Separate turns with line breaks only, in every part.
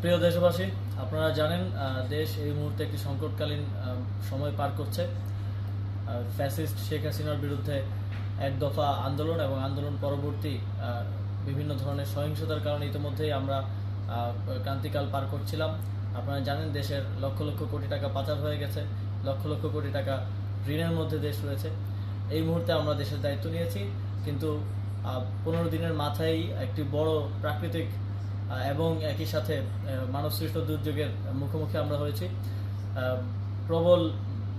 প্রিয় দেশবাসী, আপনারা জানেন দেশ এই মুহূর্তে একটি সংকটকালীন সময় পার করছে। ফ্যাসিস্ট শেখ হাসিনার বিরুদ্ধে এক দফা আন্দোলন এবং আন্দোলন পরবর্তী বিভিন্ন ধরনের সহিংসতার কারণে ইতিমধ্যেই আমরা ক্রান্তিকাল পার করছিলাম। আপনারা জানেন দেশের লক্ষ লক্ষ কোটি টাকা পাচার হয়ে গেছে, লক্ষ লক্ষ কোটি টাকা ঋণের মধ্যে দেশ রয়েছে। এই মুহূর্তে আমরা দেশের দায়িত্ব নিয়েছি, কিন্তু 15 দিনের মাথায় একটি বড় প্রাকৃতিক এবং একই সাথে মানবসৃষ্ট দুর্যোগের মুখোমুখি আমরা হয়েছি। প্রবল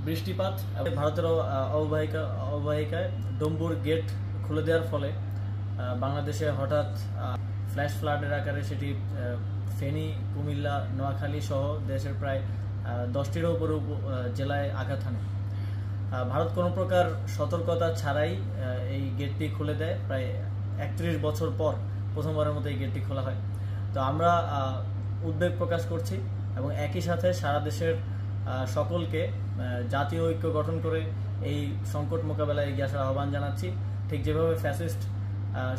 বৃষ্টিপাত, ভারতের অববাহিকায় ডম্বুর গেট খুলে দেওয়ার ফলে বাংলাদেশে হঠাৎ ফ্ল্যাশ ফ্লাডের আকারে সেটি ফেনী, কুমিল্লা, নোয়াখালী সহ দেশের প্রায় 10টিরও উপরে জেলায় আঘাত হানে। ভারত কোনো প্রকার সতর্কতা ছাড়াই এই গেটটি খুলে দেয়। প্রায় 31 বছর পর প্রথমবারের মতো এই গেটটি খোলা হয়। তো আমরা উদ্বেগ প্রকাশ করছি এবং একই সাথে সারা দেশের সকলকে জাতীয় ঐক্য গঠন করে এই সংকট মোকাবেলায় এগিয়ে আসার আহ্বান জানাচ্ছি। ঠিক যেভাবে ফ্যাসিস্ট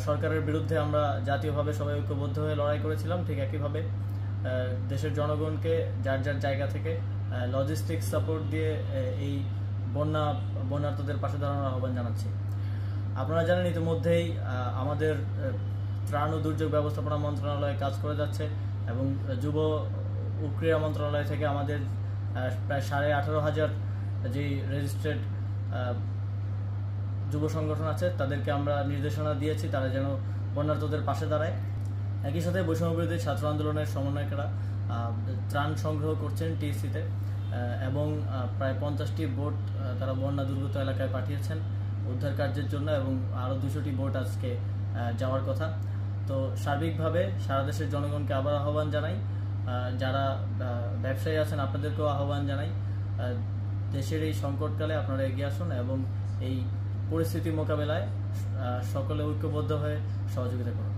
সরকারের বিরুদ্ধে আমরা জাতীয়ভাবে সবাই ঐক্যবদ্ধ হয়ে লড়াই করেছিলাম, ঠিক একইভাবে দেশের জনগণকে যার যার জায়গা থেকে লজিস্টিক সাপোর্ট দিয়ে এই বন্যার্তদের পাশে দাঁড়ানোর আহ্বান জানাচ্ছি। আপনারা জানেন ইতিমধ্যেই আমাদের ত্রাণ ও দুর্যোগ ব্যবস্থাপনা মন্ত্রণালয় কাজ করে যাচ্ছে এবং যুব ও ক্রীড়া মন্ত্রণালয় থেকে আমাদের প্রায় 18,500 যে রেজিস্ট্রেড যুব সংগঠন আছে তাদেরকে আমরা নির্দেশনা দিয়েছি তারা যেন বন্যার্তদের পাশে দাঁড়ায়। একই সাথে বৈষম্যবিরোধী ছাত্র আন্দোলনের সমন্বয়কেরা ত্রাণ সংগ্রহ করছেন টিএসসিতে এবং প্রায় 50টি বোট তারা বন্যা দুর্গত এলাকায় পাঠিয়েছেন উদ্ধার কার্যের জন্য এবং আরও 200টি বোট আজকে যাওয়ার কথা। তো সার্বিকভাবে সারা দেশের জনগণকে আবার আহ্বান জানাই, যারা ব্যবসায়ী আছেন আপনাদেরকেও আহ্বান জানাই, দেশের এই সংকটকালে আপনারা এগিয়ে আসুন এবং এই পরিস্থিতি মোকাবেলায় সকলে ঐক্যবদ্ধ হয়ে সহযোগিতা করুন।